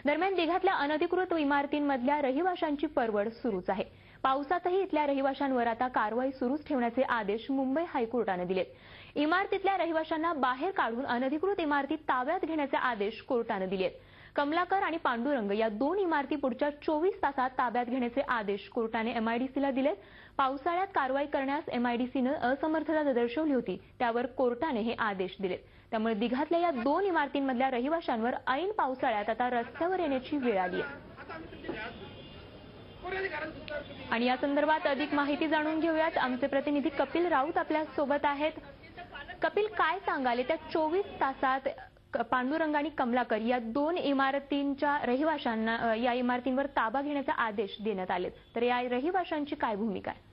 दरम्यान दिघातल्या अनधिकृत इमारतींमधल्या रहिवाशांची परवड सुरूच आहे। पावसातही इथल्या रहिवाशांवर आता कारवाई सुरूच ठेवण्याचे आदेश मुंबई हायकोर्टाने दिलेत। इमारतीतल्या रहिवाशांना बाहेर काढून अनधिकृत इमारती ताब्यात घेण्याचे आदेश कोर्टाने दिलेत। कमलाकर आणि पांडुरंग या दोन इमारती पुढच्या 24 तासात ताब्यात घेण्याचे आदेश कोर्टाने एमआयडीसीला दिलेत। पावसाळ्यात कारवाई करण्यास एमआयडीसीने असमर्थता दर्शवली होती, त्यावर कोर्टाने हे आदेश दिलेत। त्यामुळे दिघातल्या या दोन इमारतींमधल्या रहिवाशांवर ऐन पावसाळ्यात आता रस्त्यावर येण्याची वेळ आली आहे। आणि या संदर्भात अधिक माहिती जाणून घेऊयात। आमचे प्रतिनिधी कपिल राऊत आपल्या सोबत आहेत। कपिल, काय सांगाल त्या 24 तासात पांडुरंग आणि कमलाकर या दोन इमारतींच्या रहिवाशांना या इमारतींवर ताबा घेण्याचे आदेश देण्यात आले, तर या रहिवाशांची काय भूमिका आहे?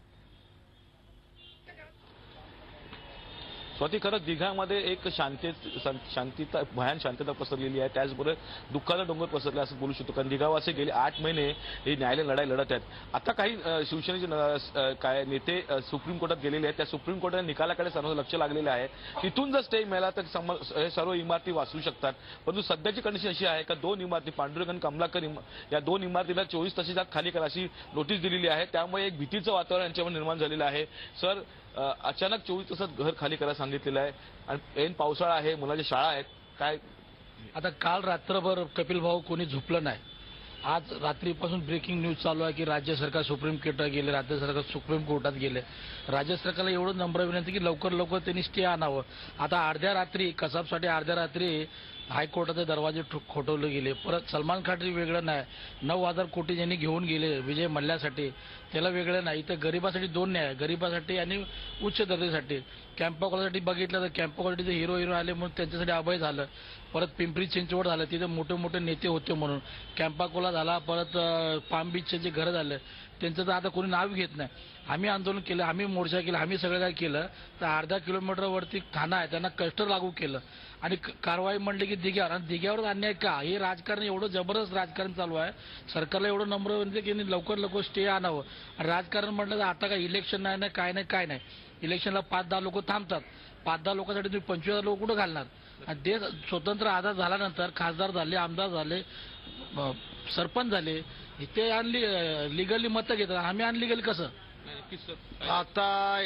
स्वाती, खरंच दिघामध्ये एक शांतता भयान शांतता पसरलेली आहे, त्याचबरोबर दुःखाचा डोंगर पसरला असं बोलू शकतो। कारण दिघावासे गेले 8 महिने ही न्यायालयीन लढाई लढत आहेत। आता काही शिवसेनेचे काय नेते सुप्रीम कोर्टात गेलेले आहेत, त्या सुप्रीम कोर्टाच्या निकालाकडे सर्व लक्ष लागलेलं आहे। तिथून जर स्टे मिळाला तर सर्व इमारती वाचू शकतात, परंतु सध्याची कंडिशन अशी आहे का दोन इमारती पांडुरंग आणि कमलाकर या दोन इमारतीला 24 तासात खाली करा अशी नोटीस दिलेली आहे। त्यामुळे एक भीतीचं वातावरण यांच्यावर निर्माण झालेलं आहे। सर, अचानक 24 तासात घर खाली करायला सांगितलेलं आहे आणि ऐन पावसाळा आहे, मुलांच्या शाळा आहेत, काय आता काल रात्रभर कपिल भाऊ कोणी झोपलं नाही। आज रात्रीपासून ब्रेकिंग न्यूज चालू आहे की राज्य सरकार सुप्रीम कोर्टात गेले, राज्य सरकार सुप्रीम कोर्टात गेले। राज्य सरकारला एवढं नम्र विनंती की लवकर त्यांनी स्टे आणावं। आता अर्ध्या रात्री कसाबसाठी अर्ध्या रात्री हायकोर्टाचे दरवाजे खोटवले गेले। परत सलमान खान वेगळं नाही, 9,000 कोटी ज्यांनी घेऊन गेले विजय मल्ल्यासाठी त्याला वेगळं नाही। इथं गरिबासाठी दोन न्याय, गरिबासाठी आणि उच्च दर्जासाठी। कॅम्पा कॉलसाठी बघितलं तर कॅम्पा कॉलनीचे हिरो आले म्हणून त्यांच्यासाठी अभय झालं। परत पिंपरी चिंचवड झालं, तिथे मोठे नेते होते म्हणून कॅम्पा कोला झाला। परत पाम बीचचे जे घर झालं त्यांचं तर आता कोणी नाव घेत नाही। आम्ही आंदोलन केलं, आम्ही मोर्चा केला, आम्ही सगळं काय केलं तर अर्धा किलोमीटरवरती ठाणा आहे, त्यांना कष्ट लागू केलं आणि कारवाई म्हणली की दिघ्यावर, आणि दिघ्यावर अन्याय का? हे राजकारण एवढं जबरदस्त राजकारण चालू आहे। सरकारला एवढं नम्र विनंती की लवकर स्टे आणावं। आणि राजकारण म्हटलं तर आता काय इलेक्शन नाही, काय नाही। इलेक्शनला 5-10 लोक थांबतात, 5-10 लोकांसाठी तुम्ही 25,000 लोक कुठं घालणार? आणि देश स्वतंत्र आझाद झाल्यानंतर खासदार झाले, आमदार झाले, सरपंच झाले, इथे लिगली मतं घेतात, आम्ही अनलिगली कसं? आता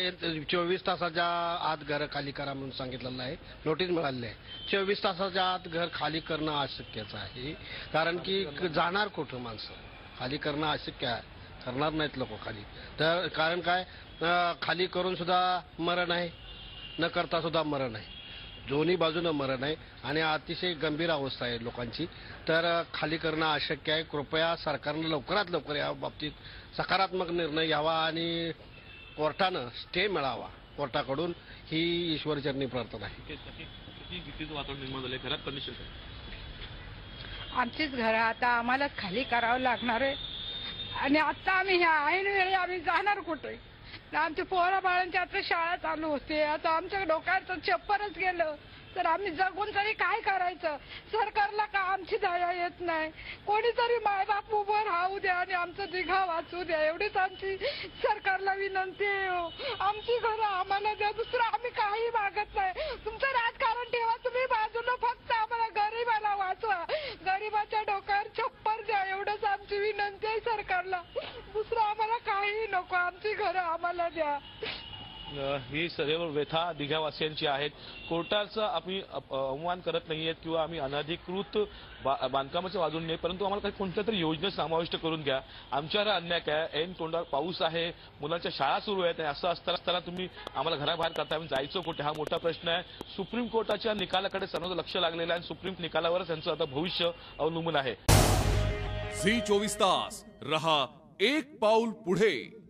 24 तासाच्या आत घर खाली करा म्हणून सांगितलेलं आहे, नोटीस मिळाली आहे। 24 तासाच्या आत घर खाली करणं अशक्यच आहे, कारण की जाणार कुठं माणसं? खाली करणं अशक्य आहे, करणार नाहीत लोक खाली। तर कारण काय, खाली करून सुद्धा मरण आहे, न करता सुद्धा मरण आहे, दोन्ही बाजूनं मरण आहे आणि अतिशय गंभीर अवस्था आहे लोकांची। तर खाली करणं अशक्य आहे। कृपया सरकारनं लवकरात लवकर या बाबतीत सकारात्मक निर्णय घ्यावा आणि कोर्टानं स्टे मिळावा कोर्टाकडून, ही ईश्वरचरणी प्रार्थना आहे। भीतीचं वातावरण निर्माण झालंय, घरात कंडिशन आमचीच घरं आता आम्हाला खाली करावं लागणार आहे आणि आता आम्ही ह्या ऐन वेळी आम्ही जाणार कुठे? आमच्या पोरा बाळांची आता शाळा चालू होते, आता आमच्या डोक्याचं चप्परच गेलं तर आम्ही जगून तरी काय करायचं? सरकारला का आमची दया येत नाही? कोणीतरी मायबाप उभं राहू द्या आणि आमचं दिघा वाचू द्या, एवढीच आमची सरकारला विनंती आहे। आमची घरं आम्हाला द्या, दुसरं आम्ही काही मागत नाही। तुमचं राजकारण ठेवा तुम्ही बाजूला, फक्त आम्हाला गरीबाला वाचवा, गरीबाच्या डोक्यावर छप्पर द्या, एवढंच आमची विनंती आहे सरकारला। दुसरं आम्हाला काही नको, आमची घरं आम्हाला द्या। ही सर्व व्यथा दिघावासियांची आहेत। कोर्टाचा आम्ही अवमान करत नाहीयेत किंवा आम्ही अनधिकृत बांधकामाच्या बाजूने नाही, परंतु आम्हाला काही कोणत्या तरी योजनेत समाविष्ट करून घ्या। आमच्यावर अन्याय काय? ऐन तोंडावर पाऊस आहे, मुलांच्या शाळा सुरू आहेत, असं असताना तुम्ही आम्हाला घराबाहेर करताय, आम्ही जायचं कुठे? हा मोठा प्रश्न आहे। सुप्रीम कोर्टाच्या निकालाकडे सर्व लक्ष लागलेलं आहे आणि सुप्रीम निकालावरच त्यांचं आता भविष्य अवलंबून आहे। झी 24 तास रहा एक पाऊल पुढे।